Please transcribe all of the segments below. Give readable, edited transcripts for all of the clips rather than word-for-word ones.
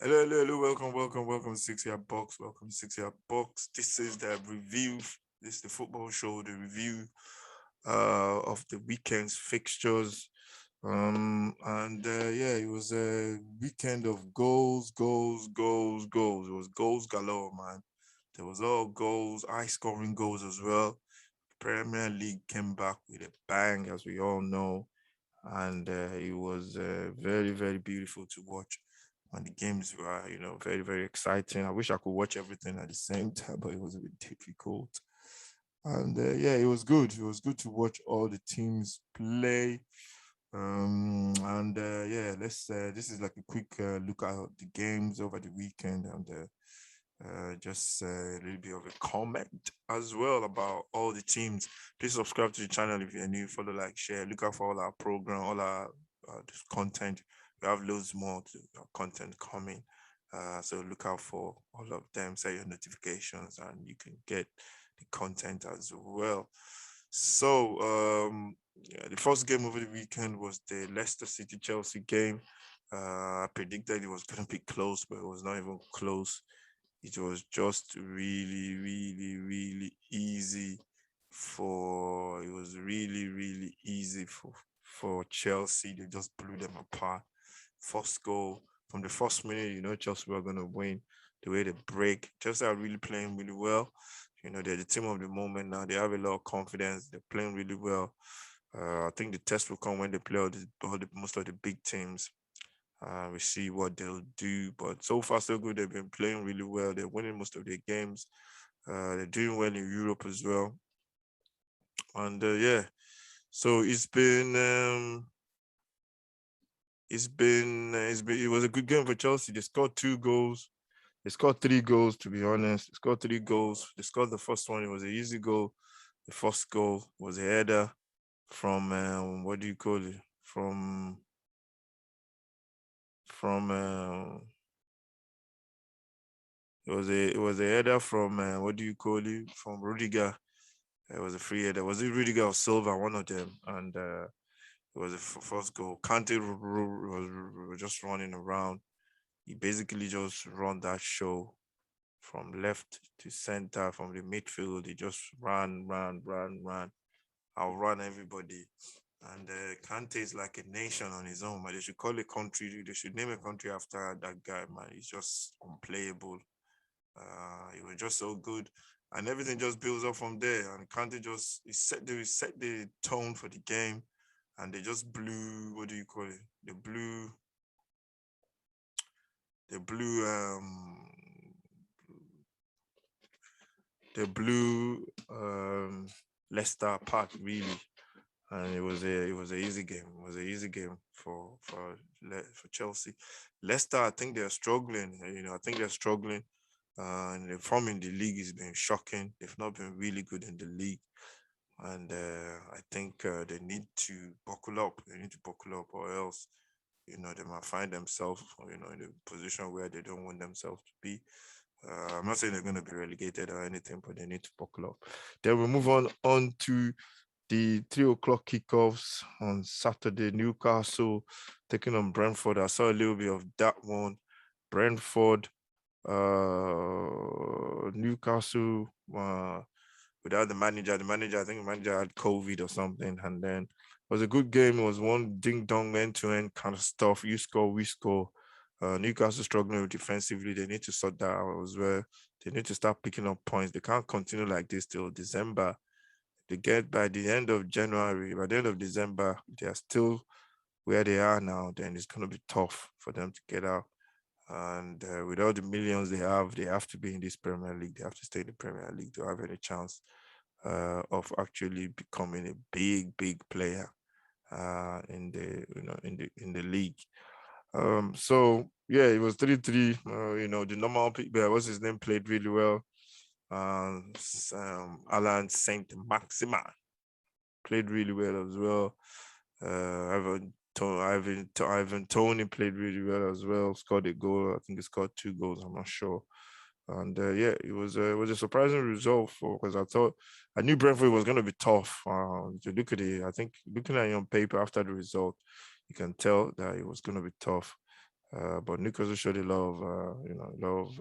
Hello. Welcome to 6 Yard Box. Welcome to 6 Yard Box. This is the review. This is the football show, the review of the weekend's fixtures. And it was a weekend of goals. It was goals galore, man. There was all goals, high scoring goals as well. Premier League came back with a bang, as we all know, and it was very, very beautiful to watch. And the games were, very, very exciting. I wish I could watch everything at the same time, but it was a bit difficult. And it was good. It was good to watch all the teams play. Let's. This is like a quick look at the games over the weekend, and just a little bit of a comment as well about all the teams. Please subscribe to the channel if you're new. Follow, like, share. Look out for all our program, all our this content. We have loads more content coming. So look out for all of them. Set your notifications, and you can get the content as well. So the first game over the weekend was the Leicester City Chelsea game. I predicted it was going to be close, but it was not even close. It was just really, really, really easy for. It was really, really easy for Chelsea. They just blew them apart. First goal from the first minute, Chelsea were going to win. The way they break, Chelsea are really playing really well. They're the team of the moment now. They have a lot of confidence. They're playing really well. I think the test will come when they play most of the big teams. We see what they'll do, but so far so good. They've been playing really well. They're winning most of their games. They're doing well in Europe as well. And so it was a good game for Chelsea. They scored 2 goals. They scored 3 goals, to be honest. They scored 3 goals. They scored the first one. It was an easy goal. The first goal was a header from what do you call it? From it was a header from what do you call it? From Rudiger. It was a free header. Was it Rudiger or Silva? One of them, and it was a first goal. Kante was just running around. He basically just run that show from left to center, from the midfield. He just ran. Outrun everybody. And Kante is like a nation on his own, man. They should call a country. They should name a country after that guy, man. He's just unplayable. He was just so good, and everything just builds up from there. And Kante just set the tone for the game, and they just blew. What do you call it? They blew. They blew Leicester apart really, and it was a easy game. It was an easy game for Chelsea. Leicester, I think they're struggling. I think they're struggling. And the form in the league has been shocking. They've not been really good in the league, and I think they need to buckle up. They need to buckle up, or else, they might find themselves, in a position where they don't want themselves to be. I'm not saying they're going to be relegated or anything, but they need to buckle up. Then we move on to the 3 o'clock kickoffs on Saturday. Newcastle taking on Brentford. I saw a little bit of that one. Brentford, Newcastle, without the manager. I think the manager had COVID or something, and then it was a good game. It was one ding dong end to end kind of stuff. You score, we score. Newcastle struggling defensively. They need to sort that out as well. They need to start picking up points. They can't continue like this till December. They get by the end of January, by the end of December, they are still where they are now. Then it's going to be tough for them to get out. And with all the millions they have to be in this Premier League. They have to stay in the Premier League to have any chance of actually becoming a big player in the league. So yeah, it was 3-3. The normal people, what's his name, played really well. Alan Saint Maxima played really well as well. Ivan Tony played really well as well. Scored a goal. I think he scored 2 goals. I'm not sure. And it was a surprising result because I knew Brentford was going to be tough. To look at it, I think looking at it on paper after the result, you can tell that it was going to be tough. But Newcastle showed a lot of, a lot of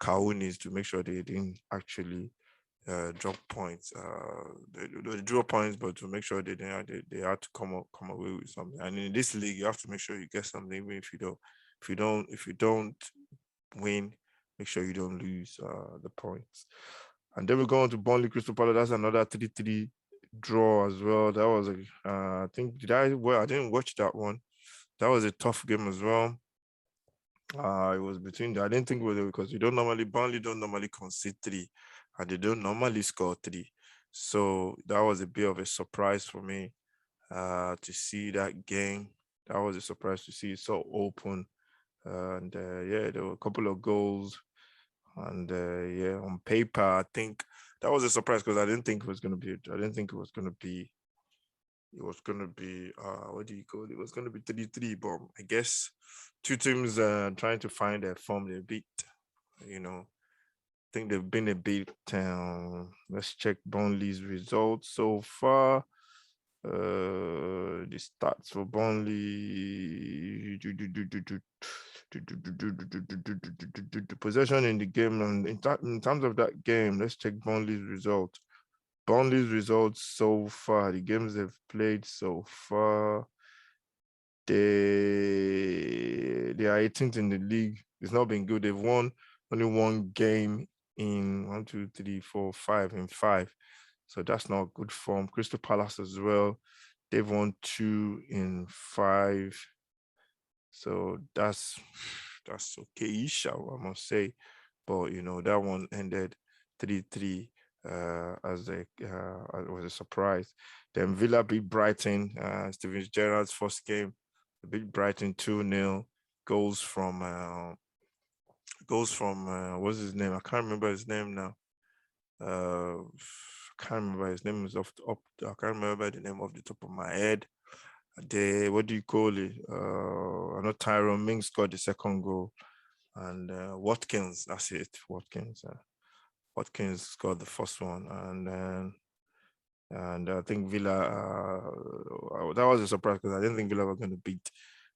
cojones to make sure they didn't actually drop points. They draw points, but to make sure they had to come away with something. And in this league, you have to make sure you get something, even if you don't win, make sure you don't lose the points. And then we go on to Burnley Crystal Palace. That's another 3-3 draw as well. That was I think I didn't watch that one. That was a tough game as well. It was between. I didn't think it was because Burnley don't normally concede three, and they don't normally score three. So that was a bit of a surprise for me to see that game. That was a surprise to see it so open. And yeah, there were a couple of goals. And yeah, on paper, I think that was a surprise because I didn't think it was going to be. I didn't think it was going to be. It was going to be. What do you call it? It was going to be 3-3. But I guess two teams trying to find their form. They're beat. I think they've been a bit. Let's check Burnley's results so far. The stats for Burnley. Possession in the game, and in terms of that game, let's check Burnley's results. Burnley's results so far, the games they've played so far, they are 18th in the league. It's not been good. They've won only one game in 1, 2, 3, 4, 5 in 5. So that's not good form. Crystal Palace as well. They've won 2 in 5. So that's okay-ish, I must say. But that one ended 3-3 as it was a surprise. Then Villa beat Brighton, Steven Gerrard's first game. They beat Brighton 2-0. Goals from what's his name? I can't remember his name now. I can't remember his name is I can't remember the name off the top of my head. What do you call it? I know Tyrone Mings scored the second goal, and Watkins, that's it. Watkins scored the first one, and I think Villa. That was a surprise because I didn't think Villa were going to beat.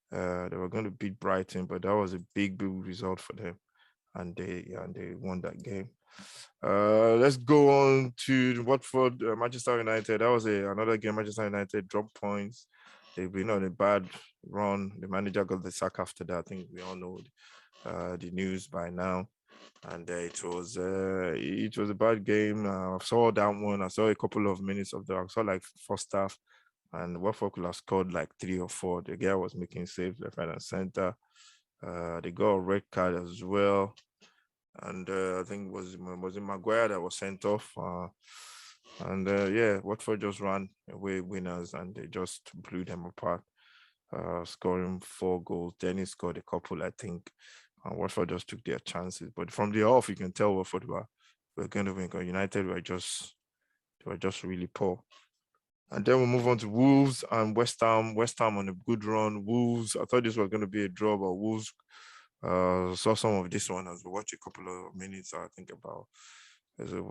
They were going to beat Brighton, but that was a big result for them, and they won that game. Let's go on to Watford, Manchester United. That was another game. Manchester United dropped points. They've been on a bad run. The manager got the sack after that. I think we all know the news by now. And it was a bad game. I saw that one. I saw a couple of minutes of that. I saw like first half, and Watford could have scored like 3 or 4. The guy was making saves left, right, and center. They got a red card as well. And I think was it Maguire that was sent off. And yeah, Watford just ran away winners and they just blew them apart, scoring 4 goals. Dennis scored a couple, I think. And Watford just took their chances. But from the off, you can tell Watford were going to win. United were just really poor. And then we move on to Wolves and West Ham. West Ham on a good run. Wolves, I thought this was going to be a draw, but Wolves saw some of this one as we watched a couple of minutes. I think about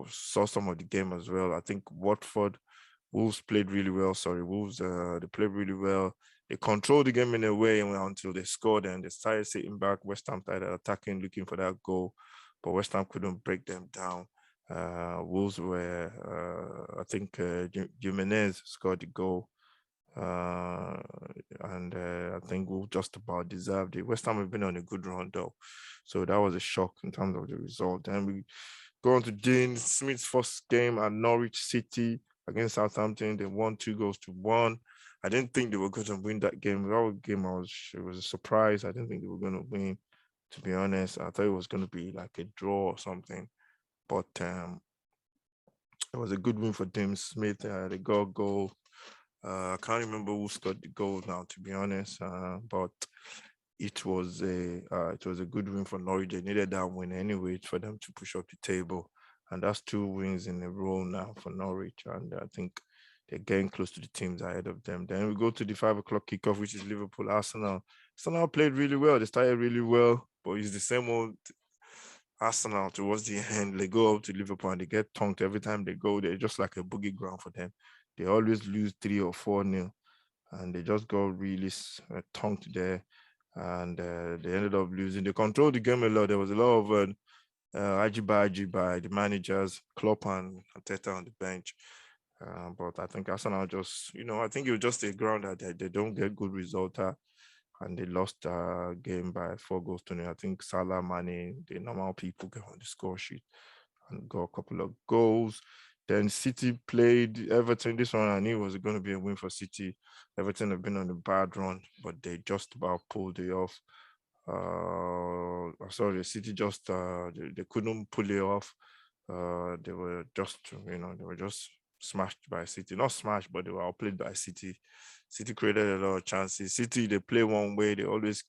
saw some of the game as well. I think Wolves played really well. Sorry, Wolves they played really well. They controlled the game in a way until they scored and they started sitting back. West Ham started attacking, looking for that goal, but West Ham couldn't break them down. Wolves were, I think, Jimenez scored the goal. And I think we'll just about deserved it. West Ham have been on a good run though, so that was a shock in terms of the result. Then we go on to Dean Smith's first game at Norwich City against Southampton. They won 2-1. I didn't think they were going to win that game. That game it was a surprise. I didn't think they were going to win. To be honest, I thought it was going to be like a draw or something. But it was a good win for Dean Smith. They got a goal. I can't remember who scored the goal now, to be honest. But it was a good win for Norwich. They needed that win anyway for them to push up the table, and that's 2 wins in a row now for Norwich. And I think they're getting close to the teams ahead of them. Then we go to the 5:00 kickoff, which is Liverpool Arsenal. Arsenal played really well. They started really well, but it's the same old Arsenal towards the end. They go up to Liverpool and they get tongued every time they go. They're just like a boogie ground for them. They always lose 3 or 4-0, and they just got really tongued there. and they ended up losing. They controlled the game a lot. There was a lot of ajibaji by the managers, Klopp and Arteta on the bench. But I think Arsenal just, I think it was just a ground that they don't get good result at, and they lost a game by 4-0. I think Salah, Mane, the normal people get on the score sheet and got a couple of goals. Then City played Everton. This one I knew was going to be a win for City. Everton have been on a bad run, but they just about pulled it off. Sorry, City just they couldn't pull it off. They were just, they were just smashed by City. Not smashed, but they were outplayed by City. City created a lot of chances. City, they play one way. They always,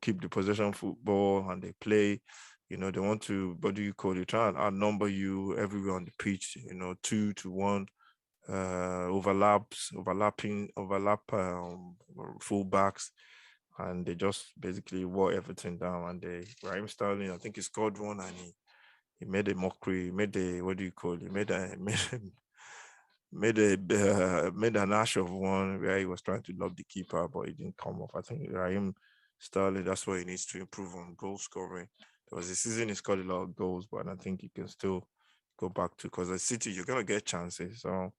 keep the possession football, and they play. They want to, what do you call it? Try and outnumber you everywhere on the pitch. 2-1. Overlap fullbacks, and they just basically wore everything down. And Raheem Sterling, I think he scored one, and he made a mockery. He made a, what do you call it? He made an ash of one where he was trying to lob the keeper, but it didn't come off. I think Raheem Sterling, that's why he needs to improve on goal scoring. There was a season he scored a lot of goals, but I think he can still go back to, because at City you're gonna get chances. So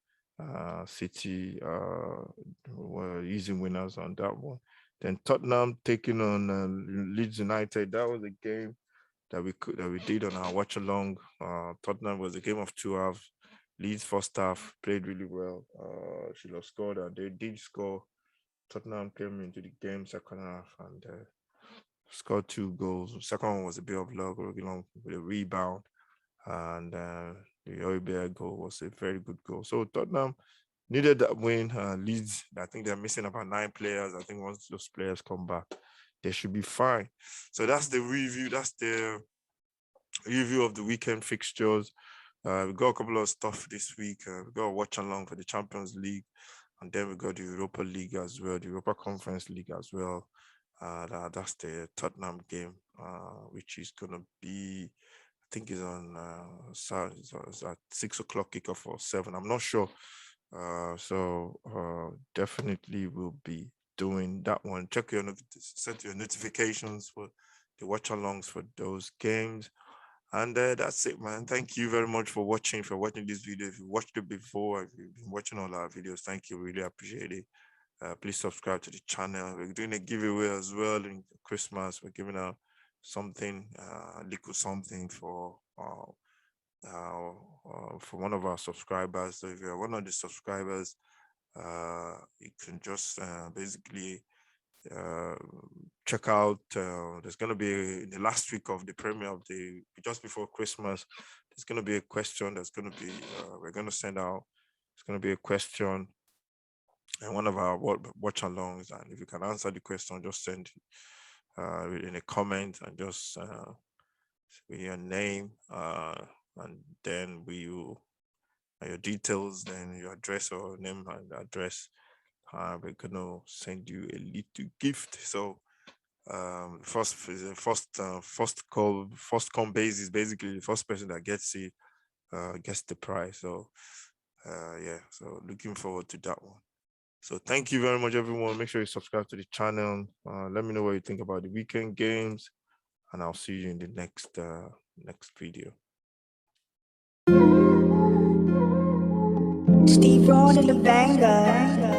City were easy winners on that one. Then Tottenham taking on Leeds United. That was a game that we did on our watch along. Tottenham was a game of 2 halves. Leeds first half played really well. Should have scored, and they did score. Tottenham came into the game second half and scored 2 goals. The second one was a bit of luck, with a rebound, and the Oibia goal was a very good goal. So Tottenham needed that win. Leeds, I think they're missing about 9 players. I think once those players come back, they should be fine. So that's the review. That's the review of the weekend fixtures. We got a couple of stuff this week. We got a watch along for the Champions League, and then we got the Europa League as well, the Europa Conference League as well. That's the Tottenham game, which is gonna be, I think, is on it's at 6:00 kickoff or 7. I'm not sure. So definitely we'll be doing that one. Check set your notifications for the watch alongs for those games. And that's it, man. Thank you very much for watching. If you're watching this video, if you watched it before, if you've been watching all our videos, thank you. Really appreciate it. Please subscribe to the channel. We're doing a giveaway as well in Christmas. We're giving out something, liquid something for one of our subscribers. So if you're one of the subscribers, you can just basically check out. There's going to be the last week of the premiere of just before Christmas. There's going to be a question that's going to be we're going to send out. It's going to be a question and one of our watch alongs, and if you can answer the question, just send in a comment and just with your name, and then your details, then your address or name and address. We're gonna send you a little gift. So first come basis, basically the first person that gets it gets the prize. So yeah, so looking forward to that one. So thank you very much, everyone. Make sure you subscribe to the channel. Let me know what you think about the weekend games, and I'll see you in the next video. Steve Ron and the banger.